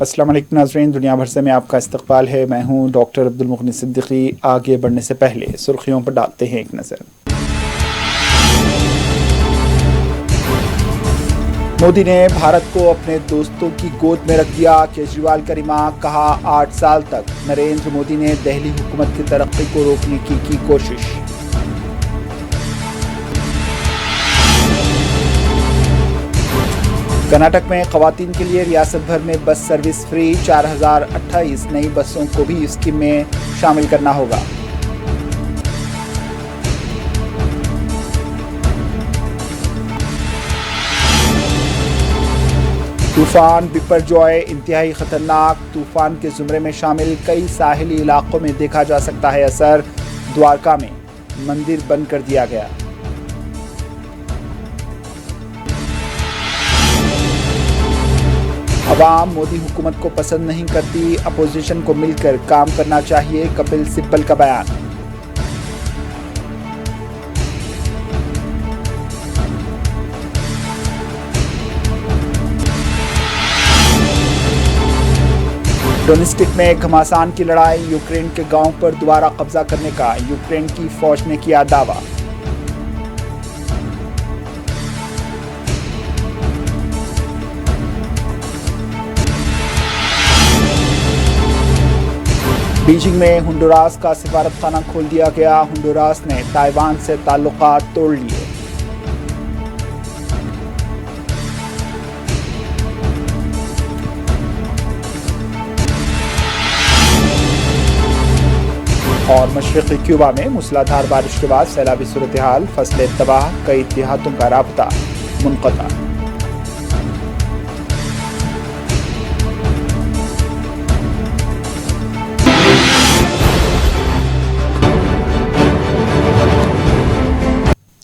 अस्सलाम वालेकुम नाज़रीन, दुनिया भर से में आपका इस्तकबाल है। मैं हूं डॉक्टर अब्दुल मुगनी सिद्दीकी। आगे बढ़ने से पहले सुर्खियों पर डालते हैं एक नज़र। मोदी ने भारत को अपने दोस्तों की गोद में रख दिया। केजरीवाल का रिमार्क, कहा 8 साल तक नरेंद्र मोदी ने दिल्ली हुकूमत की तरक्की को रोकने की कोशिश। कर्नाटक में खवातीन के लिए रियासत भर में बस सर्विस फ्री। 4028 नई बसों को भी स्कीम में शामिल करना होगा। तूफान बिपरजॉय इंतहाई खतरनाक। तूफान के जुमरे में शामिल कई साहिली इलाकों में देखा जा सकता है असर। द्वारका में मंदिर बंद कर दिया गया। अवाम मोदी हुकूमत को पसंद नहीं करती, अपोजिशन को मिलकर काम करना चाहिए, कपिल सिब्बल का बयान। डोनेस्टिक में घमासान की लड़ाई। यूक्रेन के गांव पर दोबारा कब्जा करने का यूक्रेन की फौज ने किया दावा। बीजिंग में होंडुरास का सिफारतखाना खोल दिया गया। होंडुरास ने ताइवान से ताल्लुकात तोड़ लिए। और मशरक़ी क्यूबा में मूसलाधार बारिश के बाद सैलाबी सूरत हाल, फसलें तबाह, कई देहातों का राब्ता मुनक़ता।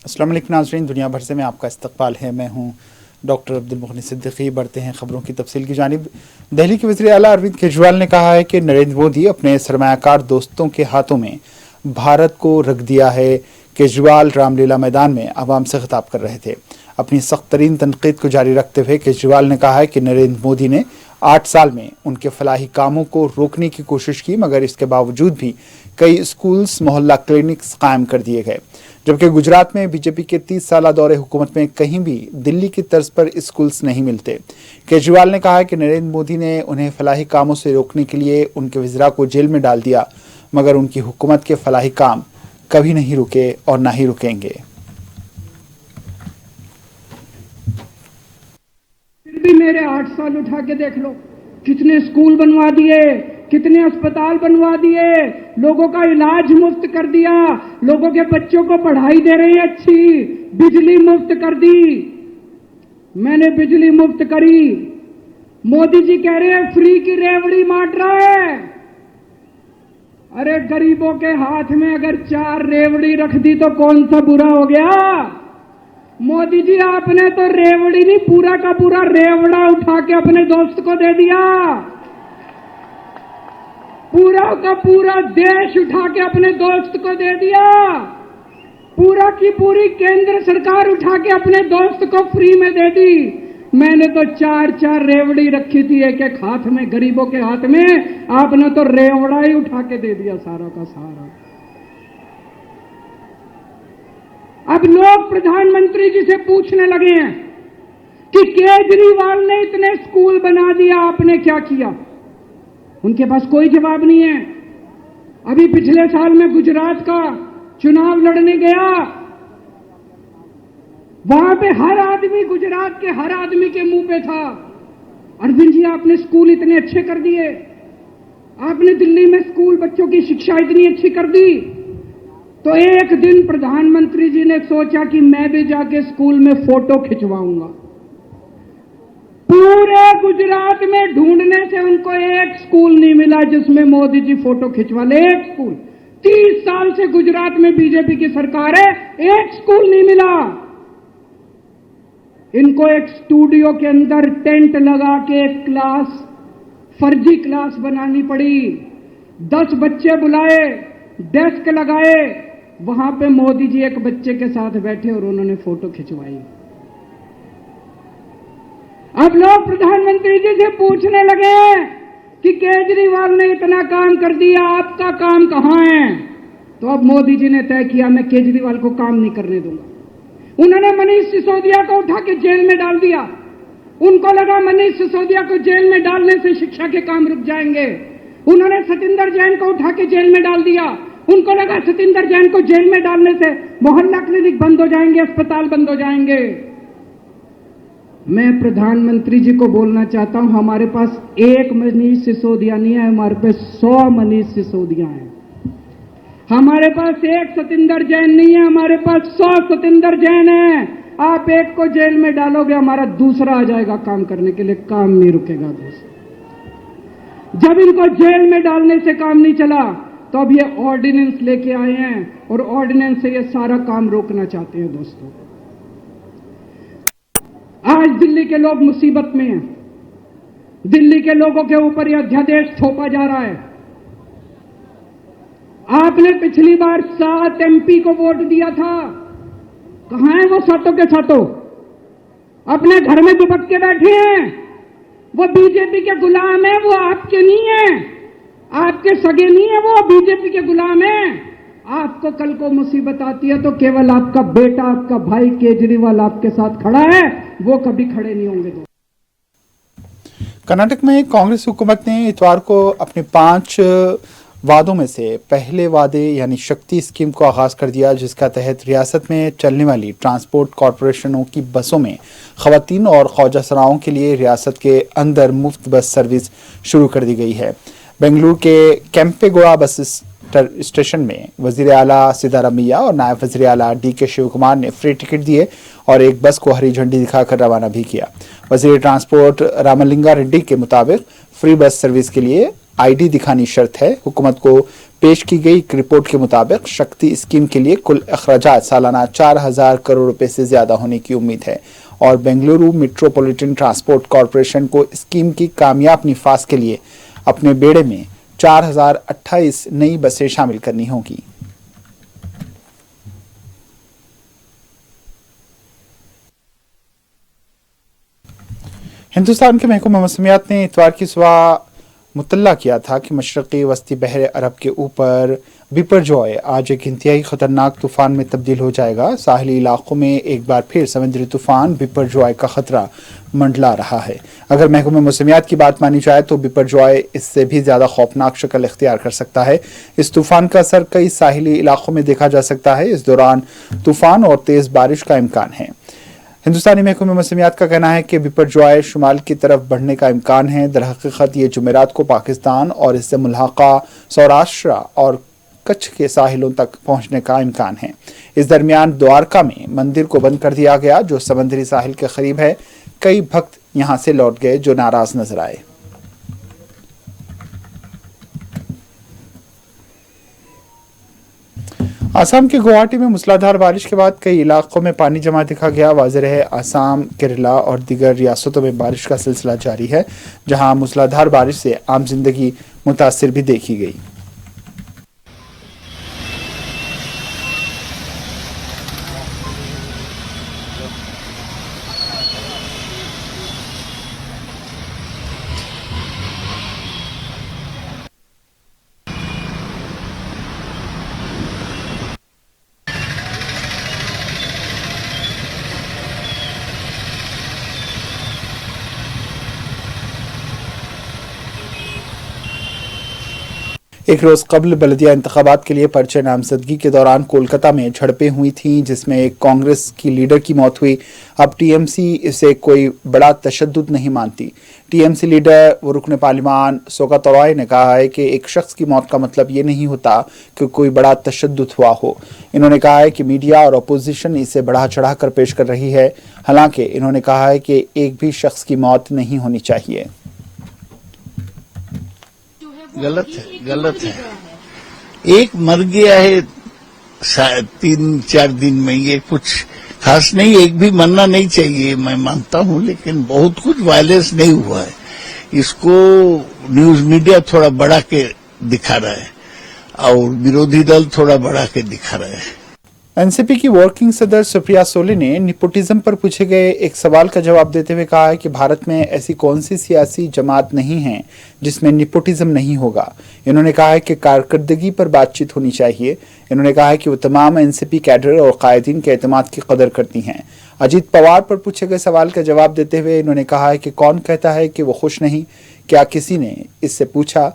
अस्सलाम वालेकुम नाज़रीन, दुनिया भर से में आपका इस्तकबाल है। मैं हूं डॉक्टर अब्दुल मुगनी सिद्दीकी। बढ़ते हैं खबरों की तफसील की जानिब। दिल्ली के वज़ीर आला अरविंद केजरीवाल ने कहा है कि नरेंद्र मोदी अपने सरमायाकार दोस्तों के हाथों में भारत को रख दिया है। केजरीवाल रामलीला मैदान में आवाम से खिताब कर रहे थे। अपनी सख्त तरीन तनकीद को जारी रखते हुए केजरीवाल ने कहा है कि नरेंद्र मोदी ने 8 साल में उनके फलाही कामों को रोकने की कोशिश की, मगर इसके बावजूद भी कई स्कूल्स, मोहल्ला क्लिनिक्स कायम कर दिए गए। जबकि गुजरात में बीजेपी के 30 साल दौरे हुकूमत में कहीं भी दिल्ली की तर्ज पर स्कूल्स नहीं मिलते। केजरीवाल ने कहा कि नरेंद्र मोदी ने उन्हें फलाही कामों से रोकने के लिए उनके वज़ीरा को जेल में डाल दिया, मगर उनकी हुकूमत के फलाही काम कभी नहीं रुके और ना ही रुकेंगे। फिर भी मेरे 8 साल उठा के देख लो, कितने स्कूल बनवा दिए, कितने अस्पताल बनवा दिए, लोगों का इलाज मुफ्त कर दिया, लोगों के बच्चों को पढ़ाई दे रही अच्छी, बिजली मुफ्त कर दी। मैंने बिजली मुफ्त करी। मोदी जी कह रहे हैं फ्री की रेवड़ी बांट रहा है। अरे गरीबों के हाथ में अगर 4 रेवड़ी रख दी तो कौन सा बुरा हो गया? मोदी जी आपने तो रेवड़ी नहीं, पूरा का पूरा रेवड़ा उठा के अपने दोस्त को दे दिया। पूरा का पूरा देश उठा के अपने दोस्त को दे दिया। पूरा की पूरी केंद्र सरकार उठा के अपने दोस्त को फ्री में दे दी। मैंने तो 4 रेवड़ी रखी थी एक एक हाथ में, गरीबों के हाथ में। आपने तो रेवड़ा ही उठा के दे दिया सारा का सारा। अब लोग प्रधानमंत्री जी से पूछने लगे हैं कि केजरीवाल ने इतने स्कूल बना दिया, आपने क्या किया? उनके पास कोई जवाब नहीं है। अभी पिछले साल में गुजरात का चुनाव लड़ने गया, वहां पे हर आदमी, गुजरात के हर आदमी के मुंह पे था, अरविंद जी आपने स्कूल इतने अच्छे कर दिए, आपने दिल्ली में स्कूल बच्चों की शिक्षा इतनी अच्छी कर दी। तो एक दिन प्रधानमंत्री जी ने सोचा कि मैं भी जाके स्कूल में फोटो खिंचवाऊंगा। पूरे गुजरात में ढूंढने से उनको एक स्कूल नहीं मिला जिसमें मोदी जी फोटो खिंचवा ले। एक स्कूल, 30 साल से गुजरात में बीजेपी की सरकार है, एक स्कूल नहीं मिला। इनको एक स्टूडियो के अंदर टेंट लगा के एक क्लास, फर्जी क्लास बनानी पड़ी। 10 बच्चे बुलाए, डेस्क लगाए, वहां पे मोदी जी एक बच्चे के साथ बैठे और उन्होंने फोटो खिंचवाई। अब लोग प्रधानमंत्री जी से पूछने लगे कि केजरीवाल ने इतना काम कर दिया, आपका काम कहां है? तो अब मोदी जी ने तय किया मैं केजरीवाल को काम नहीं करने दूंगा। उन्होंने मनीष सिसोदिया को उठा के जेल में डाल दिया। उनको लगा मनीष सिसोदिया को जेल में डालने से शिक्षा के काम रुक जाएंगे। उन्होंने सतिंदर जैन को उठा के जेल में डाल दिया। उनको लगा सतिंदर जैन को जेल में डालने से मोहल्ला क्लिनिक बंद हो जाएंगे, अस्पताल बंद हो जाएंगे। मैं प्रधानमंत्री जी को बोलना चाहता हूं, हमारे पास एक मनीष सिसोदिया नहीं है, हमारे पास 100 मनीष सिसोदिया हैं। हमारे पास एक सतिंदर जैन नहीं है, हमारे पास 100 सतिंदर जैन है। आप एक को जेल में डालोगे, हमारा दूसरा आ जाएगा काम करने के लिए, काम नहीं रुकेगा दोस्तों। जब इनको जेल में डालने से काम नहीं चला तो अब ये ऑर्डिनेंस लेके आए हैं और ऑर्डिनेंस से ये सारा काम रोकना चाहते हैं दोस्तों। आज दिल्ली के लोग मुसीबत में हैं। दिल्ली के लोगों के ऊपर यह अध्यादेश थोपा जा रहा है। आपने पिछली बार 7 MP को वोट दिया था, कहां है वो सातों के सातों? अपने घर में दुबक के बैठे हैं। वो बीजेपी के गुलाम है, वो आपके नहीं है, आपके सगे नहीं है, वो बीजेपी के गुलाम है। आपको कल को मुसीबत आती है तो केवल आपका बेटा, आपका भाई केजरीवाल आपके साथ खड़ा है, वो कभी खड़े नहीं होंगे। कर्नाटक में कांग्रेस हुकूमत ने इतवार को अपने 5 वादों में से पहले वादे यानी शक्ति स्कीम को आगाज कर दिया, जिसका तहत रियासत में चलने वाली ट्रांसपोर्ट कॉरपोरेशनों की बसों में खवातीन और ख्वाजा सराओं के लिए रियासत के अंदर मुफ्त बस सर्विस शुरू कर दी गई है। बेंगलुरु के केम्पेगौड़ा बस स्टेशन में वजीर आला सिद्धारमैया और नायब वजीर आला DK शिवकुमार ने फ्री टिकट दिए और एक बस को हरी झंडी दिखाकर रवाना भी किया। वजीर ट्रांसपोर्ट रामलिंगा रेड्डी के मुताबिक फ्री बस सर्विस के लिए ID दिखानी शर्त है। हुकूमत को पेश की गई एक रिपोर्ट के मुताबिक शक्ति स्कीम के लिए कुल अखराजात सालाना 4000 करोड़ रुपए से ज्यादा होने की उम्मीद है और बेंगलुरु मेट्रोपॉलिटन ट्रांसपोर्ट कॉरपोरेशन को स्कीम की कामयाब निफाज के लिए अपने बेड़े में 4028 नई बसें शामिल करनी होगी। हिंदुस्तान के महकमा मौसमियात ने इतवार की सुबह मुतल्ला किया था कि मशरक़ी वस्ती बहर अरब के ऊपर बिपरजॉय आज एक इंतहाई खतरनाक तूफान में तब्दील हो जाएगा। साहली इलाकों में एक बार फिर समुद्री तूफान बिपरजॉय का खतरा मंडला रहा है। अगर महकमा मौसमियात की बात मानी जाए तो बिपरजॉय इससे भी ज्यादा खौफनाक शक्ल इख्तियार कर सकता है। इस तूफान का असर कई साहिली इलाकों में देखा जा सकता है। इस दौरान तूफान और तेज बारिश का इम्कान है। हिंदुस्तानी महकमे मौसमियात का कहना है कि बिपरजॉय शुमाल की तरफ बढ़ने का इम्कान है। दरहकीकत ये जुमेरात को पाकिस्तान और इससे मुल्हाका सौराष्ट्र और कच्छ के साहिलों तक पहुंचने का इम्कान है। इस दरमियान द्वारका में मंदिर को बंद कर दिया गया जो समंदरी साहिल के करीब है। कई भक्त यहां से लौट गए जो नाराज नजर आए। आसाम के गुवाहाटी में मूसलाधार बारिश के बाद कई इलाकों में पानी जमा दिखा गया। वाज़ेह है आसाम, केरला और दीगर रियासतों में बारिश का सिलसिला जारी है, जहां मूसलाधार बारिश से आम जिंदगी मुतासिर भी देखी गई। एक रोज कबल बल्दिया इंतखाबात के लिए पर्चे नामजदगी के दौरान कोलकाता में झड़पें हुई थीं, जिसमें एक कांग्रेस की लीडर की मौत हुई। अब TMC इसे कोई बड़ा तशद्दुद नहीं मानती। TMC लीडर व रुकन पार्लिमान सोगत रॉय ने कहा है कि एक शख्स की मौत का मतलब ये नहीं होता कि कोई बड़ा तशद्दुद हुआ हो। इन्होंने कहा है कि मीडिया और अपोजिशन इसे बढ़ा चढ़ा कर पेश कर रही है। हालांकि इन्होंने कहा है कि एक भी शख्स की मौत नहीं होनी चाहिए। गलत है। एक मर गया है 3-4 दिन में, ये कुछ खास नहीं। एक भी मरना नहीं चाहिए, मैं मानता हूं, लेकिन बहुत कुछ वायलेंस नहीं हुआ है। इसको न्यूज मीडिया थोड़ा बढ़ा के दिखा रहा है और विरोधी दल थोड़ा बढ़ा के दिखा रहा है। एनसीपी की वर्किंग सदर सुप्रिया सोले ने निपोटिज्म पर पूछे गए एक सवाल का जवाब देते हुए कहा है कि भारत में ऐसी कौन सी सियासी जमात नहीं है जिसमें निपोटिज्म नहीं होगा। इन्होंने कहा है कि कारकर्दगी पर बातचीत होनी चाहिए। इन्होंने कहा है कि वो तमाम एनसीपी कैडर और कायदीन के एतमाद की कदर करती हैं। अजीत पवार पर पूछे गए सवाल का जवाब देते हुए इन्होंने कहा है कि कौन कहता है कि वो खुश नहीं, क्या किसी ने इससे पूछा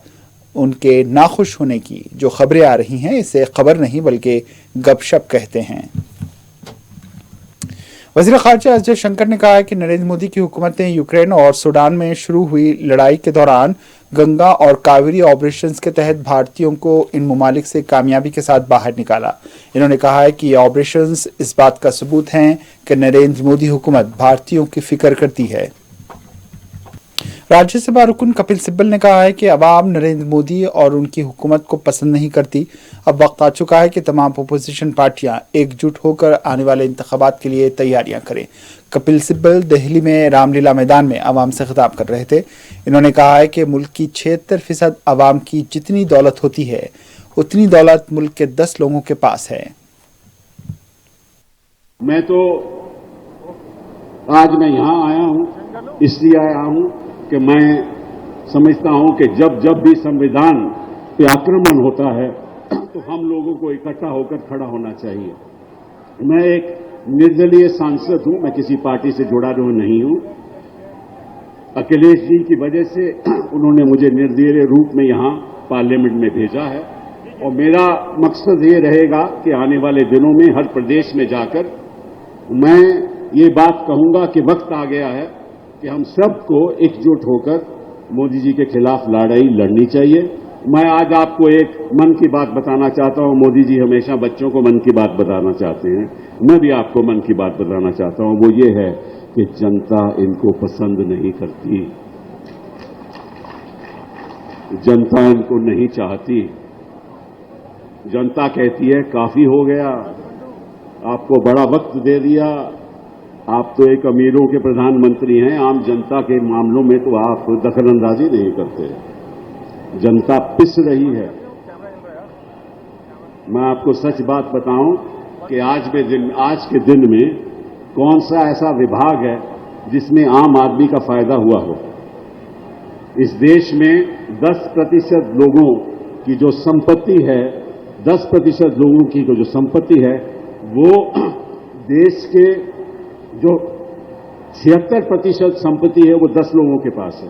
उनके नाखुश होने की? जो खबरें आ रही हैं इसे खबर नहीं बल्कि गपशप कहते हैं। वज़ीर ख़ारजा एस जयशंकर ने कहा है कि नरेंद्र मोदी की हुकूमत ने यूक्रेन और सूडान में शुरू हुई लड़ाई के दौरान गंगा और कावेरी ऑपरेशंस के तहत भारतीयों को इन ममालिक से कामयाबी के साथ बाहर निकाला। इन्होंने कहा है कि ये ऑपरेशंस इस बात का सबूत हैं कि नरेंद्र मोदी हुकूमत भारतीयों की फिक्र करती है। राज्यसभा रुकन कपिल सिब्बल ने कहा है कि अवाम नरेंद्र मोदी और उनकी हुकूमत को पसंद नहीं करती। अब वक्त आ चुका है कि तमाम अपोजिशन पार्टियां एकजुट होकर आने वाले इंतखाबात के लिए तैयारियां करें। कपिल सिब्बल दिल्ली में रामलीला मैदान में आवाम से खिताब कर रहे थे। इन्होंने कहा है कि मुल्क की 76% आवाम की जितनी दौलत होती है उतनी दौलत मुल्क के 10 लोगों के पास है। मैं तो आज मैं यहां आया हूं, इसलिए आया हूं कि मैं समझता हूं कि जब जब भी संविधान पे आक्रमण होता है तो हम लोगों को इकट्ठा होकर खड़ा होना चाहिए। मैं एक निर्दलीय सांसद हूं, मैं किसी पार्टी से जुड़ा नहीं हूं। अखिलेश जी की वजह से उन्होंने मुझे निर्दलीय रूप में यहां पार्लियामेंट में भेजा है और मेरा मकसद ये रहेगा कि आने वाले दिनों में हर प्रदेश में जाकर मैं ये बात कहूंगा कि वक्त आ गया है कि हम सबको एकजुट होकर मोदी जी के खिलाफ लड़ाई लड़नी चाहिए। मैं आज आपको एक मन की बात बताना चाहता हूं। मोदी जी हमेशा बच्चों को मन की बात बताना चाहते हैं, मैं भी आपको मन की बात बताना चाहता हूं। वो ये है कि जनता इनको पसंद नहीं करती, जनता इनको नहीं चाहती। जनता कहती है काफी हो गया, आपको बड़ा वक्त दे दिया, आप तो एक अमीरों के प्रधानमंत्री हैं, आम जनता के मामलों में तो आप दखलंदाजी नहीं करते। जनता पिस रही है। मैं आपको सच बात बताऊं कि आज के दिन में कौन सा ऐसा विभाग है जिसमें आम आदमी का फायदा हुआ हो। इस देश में 10% लोगों की जो संपत्ति है, 10% लोगों की जो संपत्ति है वो देश के जो 76% संपत्ति है वो 10 लोगों के पास है।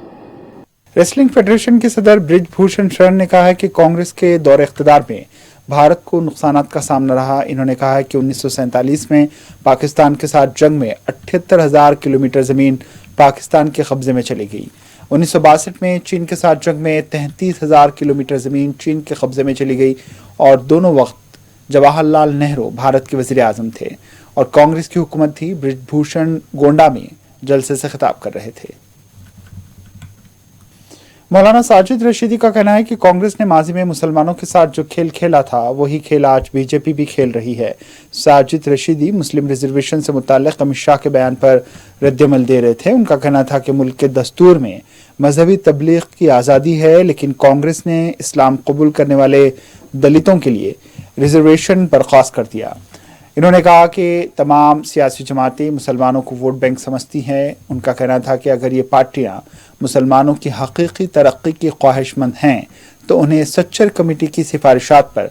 रेसलिंग फेडरेशन के सदर ब्रिजभूषण शरण ने कहा है कि कांग्रेस के दौर इख्तियार में भारत को नुकसानात का सामना रहा। इन्होंने कहा है कि 1947 में पाकिस्तान के साथ जंग में 78,000 किलोमीटर जमीन पाकिस्तान के कब्जे में चली गई। 1962 में चीन के साथ जंग में 33,000 किलोमीटर जमीन चीन के कब्जे में चली गई और दोनों वक्त जवाहरलाल नेहरू भारत के वजीर आजम थे और कांग्रेस की हुकूमत थी। ब्रिजभूषण गोंडा में जलसे से खिताब कर रहे थे। मौलाना साजिद रशीदी का कहना है कि कांग्रेस ने माजी में मुसलमानों के साथ जो खेल खेला था वही खेल आज बीजेपी भी खेल रही है। साजिद रशीदी मुस्लिम रिजर्वेशन से मुताल्लिक अमित शाह के बयान पर रद्दमल दे रहे थे। उनका कहना था कि मुल्क के दस्तूर में मजहबी तबलीग की आज़ादी है, लेकिन कांग्रेस ने इस्लाम कबूल करने वाले दलितों के लिए रिजर्वेशन बर्खास्त कर दिया। इन्होंने कहा कि तमाम सियासी जमातें मुसलमानों को वोट बैंक समझती हैं। उनका कहना था कि अगर ये पार्टियां मुसलमानों की हकीकी तरक्की की ख्वाहिशमंद हैं तो उन्हें सच्चर कमेटी की सिफारिशात पर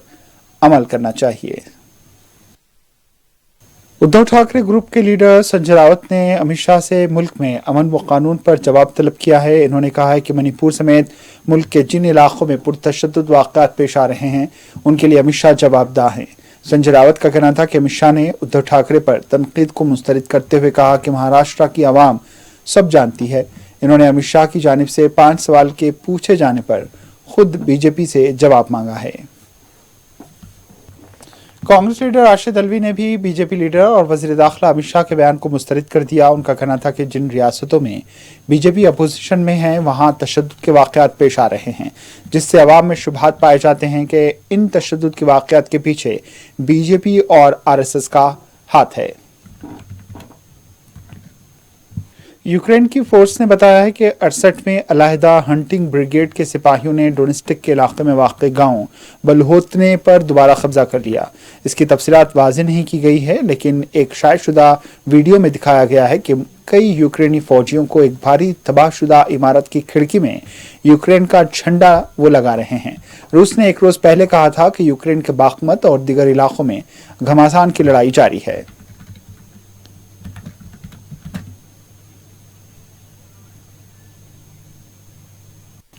अमल करना चाहिए। उद्धव ठाकरे ग्रुप के लीडर संजय राउत ने अमित शाह से मुल्क में अमन व कानून पर जवाब तलब किया है। इन्होंने कहा है कि मणिपुर समेत मुल्क के जिन इलाकों में पुरतशद्दुद वाक़यात पेश आ रहे हैं उनके लिए अमित शाह जवाबदाह हैं। संजय रावत का कहना था कि अमित शाह ने उद्धव ठाकरे पर तनकीद को मुस्तरद करते हुए कहा कि महाराष्ट्र की आवाम सब जानती है। इन्होंने अमित शाह की जानिब से 5 सवाल के पूछे जाने पर खुद बीजेपी से जवाब मांगा है। कांग्रेस लीडर राशिद अल्वी ने भी बीजेपी लीडर और वजीर दाखिला अमित शाह के बयान को मुस्तरद कर दिया। उनका कहना था कि जिन रियासतों में बीजेपी अपोजिशन में है वहां तशद्दुद के वाक़यात पेश आ रहे हैं, जिससे अवाम में शुबहात पाए जाते हैं कि इन तशद्दुद के वाक़यात के पीछे बीजेपी और आरएसएस का हाथ है। यूक्रेन की फोर्स ने बताया है कि 68 में अलहदा हंटिंग ब्रिगेड के सिपाहियों ने डोनेस्टिक के इलाके में वाक़ गांव बलहोतने पर दोबारा कब्जा कर लिया। इसकी तफसीलात वाज़ेह नहीं की गई है, लेकिन एक शायदशुदा वीडियो में दिखाया गया है कि कई यूक्रेनी फौजियों को एक भारी तबाहशुदा इमारत की खिड़की में यूक्रेन का झंडा वो लगा रहे हैं। रूस ने एक रोज पहले कहा था कि यूक्रेन के बाखमत और दीगर इलाकों में घमासान की लड़ाई जारी है।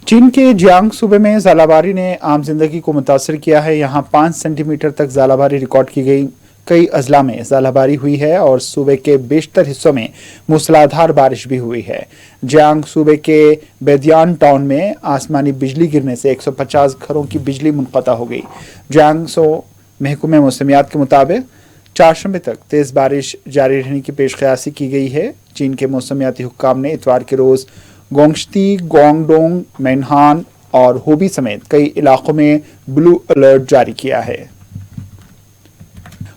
चीन के जियांग सूबे में ज़ालाबारी ने आम जिंदगी को मुतासर किया है। यहाँ 5 सेंटीमीटर तक ज़ालाबारी रिकॉर्ड की गई। कई अजला में ज़ालाबारी हुई है और सूबे के बेशतर हिस्सों में मूसलाधार बारिश भी हुई है। जियांग सूबे के बेदियान टाउन में आसमानी बिजली गिरने से 150 घरों की बिजली मुनक़ता हो गई। जियांगसो महकमे मौसमियात के मुताबिक चारशंबे तक तेज़ बारिश जारी रहने की पेशकयासी की गई है। चीन के मौसमियाती हुक्काम ने इतवार के रोज़ गोंगश्ती, गुआंगडोंग, मैनहान और होबी समेत कई इलाकों में ब्लू अलर्ट जारी किया है।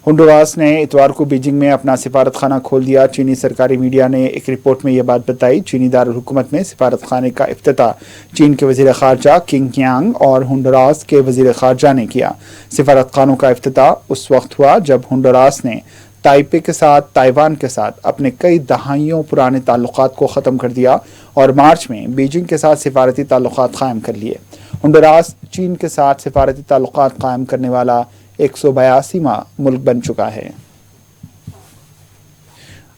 होंडुरास ने इतवार को बीजिंग में अपना सिफारत खाना खोल दिया। चीनी सरकारी मीडिया ने एक रिपोर्ट में यह बात बताई। चीनी दारुल हुकूमत में सिफारत खाने का इफ्तिताह चीन के वजीर खारजा किंग कियांग और होंडुरास के वजीर खारजा ने किया। सिफारत खानों का इफ्तिताह उस वक्त हुआ जब होंडुरास ने ताइपे के साथ ताइवान के साथ अपने कई दहाइयों पुराने ताल्लुकात को ख़त्म कर दिया और मार्च में बीजिंग के साथ सिफारती ताल्लुकात कायम कर लिए। होंडुरास चीन के साथ सिफारती ताल्लुकात कायम करने वाला 182वां मुल्क बन चुका है।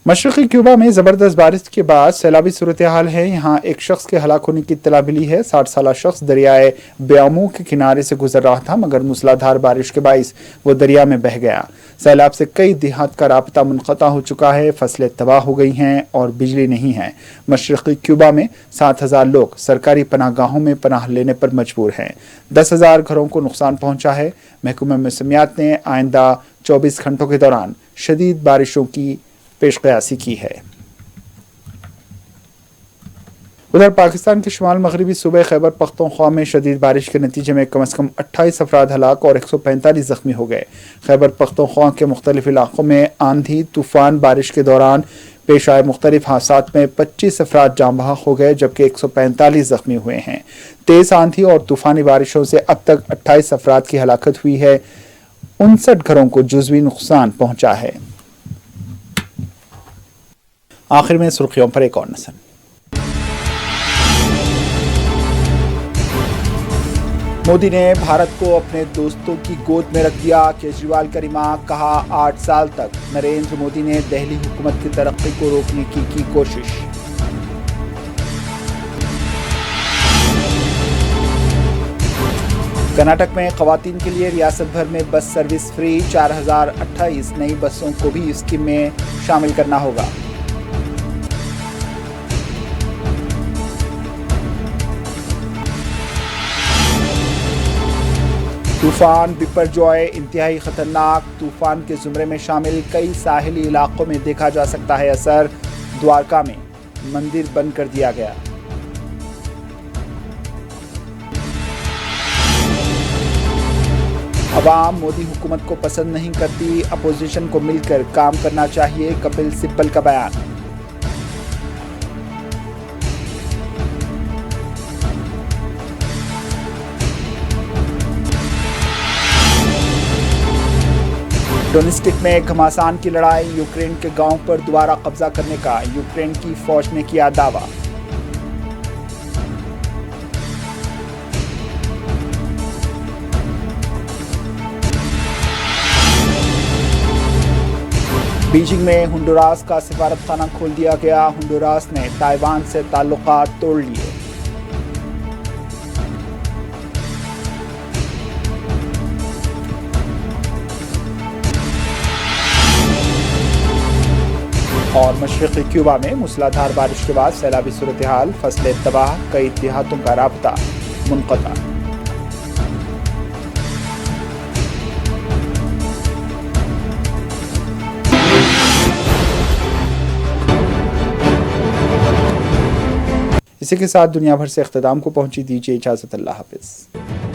मशरक़ी क्यूबा में ज़बरदस्त बारिश के बाद सैलाबी सूरत हाल है। यहाँ एक शख्स के हलाक होने की इत्तला मिली है। 60 साला शख्स दरियाए ब्यामू के किनारे से गुजर रहा था, मगर मूसलाधार बारिश के बाइस वो दरिया में बह गया। सैलाब से कई देहात का राब्ता मुनक़ता हो चुका है, फसलें तबाह हो गई हैं और बिजली नहीं है। मशरक़ी क्यूबा में 7000 लोग सरकारी पनाहगाहों में पनाह लेने पर मजबूर हैं। 10,000 घरों को नुकसान पहुँचा है। महकमा मौसमियात ने आइंदा 24 घंटों के दौरान शदीद बारिशों की पेशकयासी की है। उधर पाकिस्तान के शुमाल मगरबी सूबे खैबर पख्तूनख्वा में शदीद बारिश के नतीजे में कम से कम 28 अफराद हलाक और 145 जख्मी हो गए। खैबर पख्तूनख्वा के मुख्तलिफ इलाकों में आंधी तूफान बारिश के दौरान पेश आए मुख्तलिफ हादसात में 25 अफराद जाँ बहक हो गए, जबकि 145 जख्मी हुए हैं। तेज आंधी और तूफानी बारिशों से अब तक 28 अफराद की हलाकत हुई है। 59 घरों को जुज़वी नुकसान पहुंचा है। आखिर में सुर्खियों पर एक और नज़र। मोदी ने भारत को अपने दोस्तों की गोद में रख दिया। केजरीवाल का रिमार्क, कहा 8 साल तक नरेंद्र मोदी ने दिल्ली हुकूमत की तरक्की को रोकने की कोशिश। कर्नाटक में खवातीन के लिए रियासत भर में बस सर्विस फ्री। 4028 नई बसों को भी स्कीम में शामिल करना होगा। तूफान बिपरजॉय इंतहाई खतरनाक। तूफान के जुमरे में शामिल कई साहिली इलाकों में देखा जा सकता है असर। द्वारका में मंदिर बंद कर दिया गया। अवाम मोदी हुकूमत को पसंद नहीं करती, अपोजिशन को मिलकर काम करना चाहिए, कपिल सिब्बल का बयान। डोनेस्टिक में घमासान की लड़ाई। यूक्रेन के गांव पर दोबारा कब्जा करने का यूक्रेन की फौज ने किया दावा। बीजिंग में होंडुरास का सिफारत खाना खोल दिया गया। होंडुरास ने ताइवान से ताल्लुकात तोड़ लिए। और मशरक़ी क्यूबा में मूसलाधार बारिश के बाद सैलाबी सूरत हाल, फसलें तबाह, कई देहातों का राब्ता मुनक़ता। इसी के साथ दुनिया भर से इख्तिताम को पहुंची। दीजिए इजाज़त। अल्लाह हाफ़िज़।